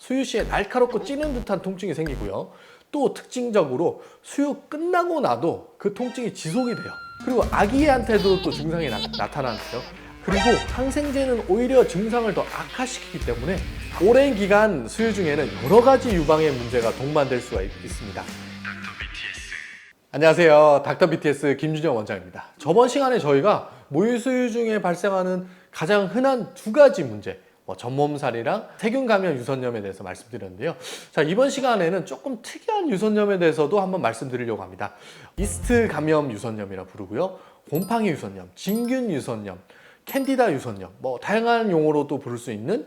수유 시에 날카롭고 찌는 듯한 통증이 생기고요. 또 특징적으로 수유 끝나고 나도 그 통증이 지속이 돼요. 그리고 아기한테도 또 증상이 나타나는데요. 그리고 항생제는 오히려 증상을 더 악화시키기 때문에 오랜 기간 수유 중에는 여러 가지 유방의 문제가 동반될 수가 있습니다. 안녕하세요. 닥터 BTS 김준영 원장입니다. 저번 시간에 저희가 모유 수유 중에 발생하는 가장 흔한 두 가지 문제, 전몸살이랑 세균 감염 유선염에 대해서 말씀드렸는데요. 자, 이번 시간에는 조금 특이한 유선염에 대해서도 한번 말씀드리려고 합니다. 이스트 감염 유선염이라 부르고요. 곰팡이 유선염, 진균 유선염, 캔디다 유선염, 다양한 용어로도 부를 수 있는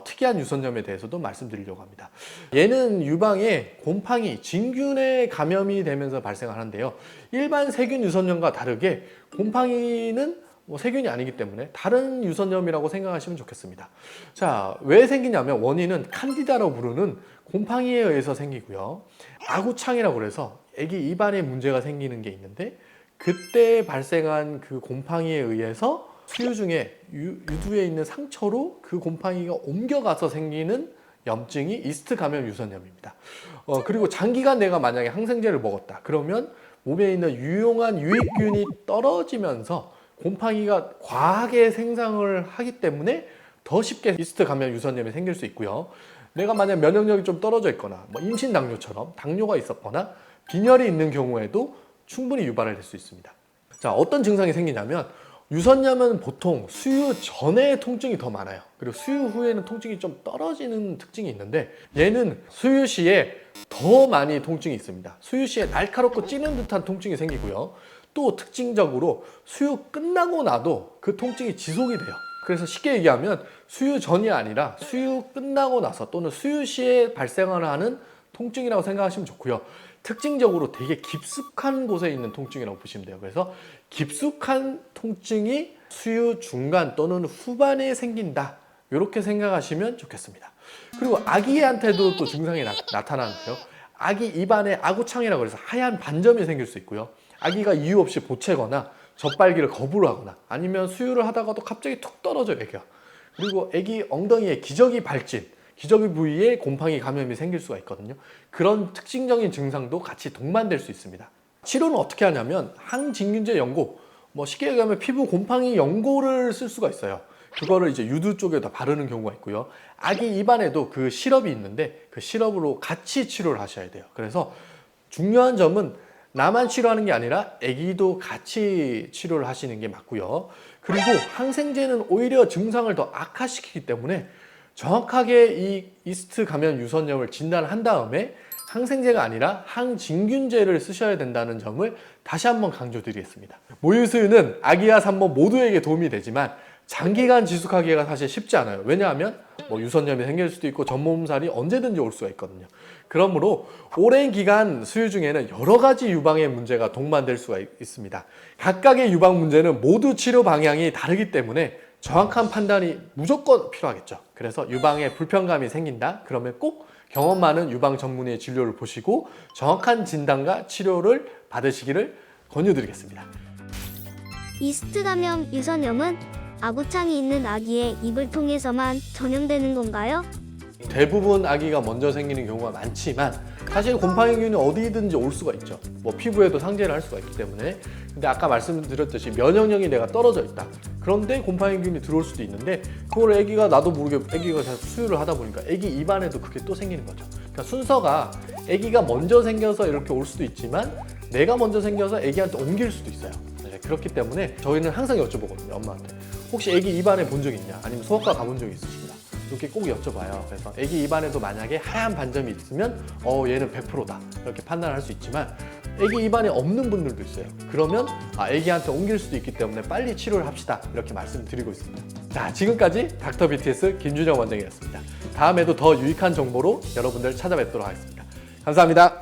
특이한 유선염에 대해서도 말씀드리려고 합니다. 얘는 유방에 곰팡이, 진균의 감염이 되면서 발생하는데요. 일반 세균 유선염과 다르게 곰팡이는 세균이 아니기 때문에 다른 유선염이라고 생각하시면 좋겠습니다. 자, 왜 생기냐면 원인은 칸디다라고 부르는 곰팡이에 의해서 생기고요. 아구창이라고 그래서 아기 입안에 문제가 생기는 게 있는데 그때 발생한 그 곰팡이에 의해서 수유 중에 유두에 있는 상처로 그 곰팡이가 옮겨가서 생기는 염증이 이스트 감염 유선염입니다. 그리고 장기간 내가 만약에 항생제를 먹었다. 그러면 몸에 있는 유용한 유익균이 떨어지면서 곰팡이가 과하게 생성을 하기 때문에 더 쉽게 이스트 감염 유선염이 생길 수 있고요. 내가 만약 면역력이 좀 떨어져 있거나 임신 당뇨처럼 당뇨가 있었거나 빈혈이 있는 경우에도 충분히 유발을 될 수 있습니다. 자, 어떤 증상이 생기냐면 유선염은 보통 수유 전에 통증이 더 많아요. 그리고 수유 후에는 통증이 좀 떨어지는 특징이 있는데 얘는 수유 시에 더 많이 통증이 있습니다. 수유 시에 날카롭고 찌는 듯한 통증이 생기고요. 또 특징적으로 수유 끝나고 나도 그 통증이 지속이 돼요. 그래서 쉽게 얘기하면 수유 전이 아니라 수유 끝나고 나서 또는 수유 시에 발생을 하는 통증이라고 생각하시면 좋고요. 특징적으로 되게 깊숙한 곳에 있는 통증이라고 보시면 돼요. 그래서 깊숙한 통증이 수유 중간 또는 후반에 생긴다. 이렇게 생각하시면 좋겠습니다. 그리고 아기한테도 또 증상이 나타나는데요. 아기 입안에 아구창이라고 해서 하얀 반점이 생길 수 있고요. 아기가 이유 없이 보채거나 젖발기를 거부를 하거나 아니면 수유를 하다가도 갑자기 툭 떨어져요, 애기가. 그리고 애기 엉덩이에 기저귀 발진, 기저귀 부위에 곰팡이 감염이 생길 수가 있거든요. 그런 특징적인 증상도 같이 동반될 수 있습니다. 치료는 어떻게 하냐면 항진균제 연고, 쉽게 얘기하면 피부 곰팡이 연고를 쓸 수가 있어요. 그거를 이제 유두 쪽에다 바르는 경우가 있고요. 아기 입안에도 그 시럽이 있는데 그 시럽으로 같이 치료를 하셔야 돼요. 그래서 중요한 점은 나만 치료하는 게 아니라 아기도 같이 치료를 하시는 게 맞고요. 그리고 항생제는 오히려 증상을 더 악화시키기 때문에 정확하게 이 이스트 감염 유선염을 진단한 다음에 항생제가 아니라 항진균제를 쓰셔야 된다는 점을 다시 한번 강조드리겠습니다. 모유수유는 아기와 산모 모두에게 도움이 되지만 장기간 지속하기가 사실 쉽지 않아요. 왜냐하면 유선염이 생길 수도 있고 전몸살이 언제든지 올 수가 있거든요. 그러므로 오랜 기간 수유 중에는 여러 가지 유방의 문제가 동반될 수가 있습니다. 각각의 유방 문제는 모두 치료 방향이 다르기 때문에 정확한 판단이 무조건 필요하겠죠. 그래서 유방에 불편감이 생긴다? 그러면 꼭 경험 많은 유방 전문의의 진료를 보시고 정확한 진단과 치료를 받으시기를 권유드리겠습니다. 이스트 감염 유선염은 아구창이 있는 아기의 입을 통해서만 전염되는 건가요? 대부분 아기가 먼저 생기는 경우가 많지만 사실 곰팡이균이 어디든지 올 수가 있죠. 피부에도 상재를 할 수가 있기 때문에. 근데 아까 말씀드렸듯이 면역력이 내가 떨어져 있다. 그런데 곰팡이균이 들어올 수도 있는데 그걸 아기가 나도 모르게 아기가 계속 수유를 하다 보니까 아기 입안에도 그게 또 생기는 거죠. 그러니까 순서가 아기가 먼저 생겨서 이렇게 올 수도 있지만 내가 먼저 생겨서 아기한테 옮길 수도 있어요. 그렇기 때문에 저희는 항상 여쭤보거든요, 엄마한테. 혹시 아기 입안에 본 적 있냐? 아니면 소아과 가본 적 있으신가? 이렇게 꼭 여쭤봐요. 그래서 아기 입안에도 만약에 하얀 반점이 있으면 얘는 100%다 이렇게 판단할 수 있지만 아기 입안에 없는 분들도 있어요. 그러면 아기한테 옮길 수도 있기 때문에 빨리 치료를 합시다 이렇게 말씀드리고 있습니다. 자, 지금까지 닥터 BTS 김준영 원장이었습니다. 다음에도 더 유익한 정보로 여러분들 찾아뵙도록 하겠습니다. 감사합니다.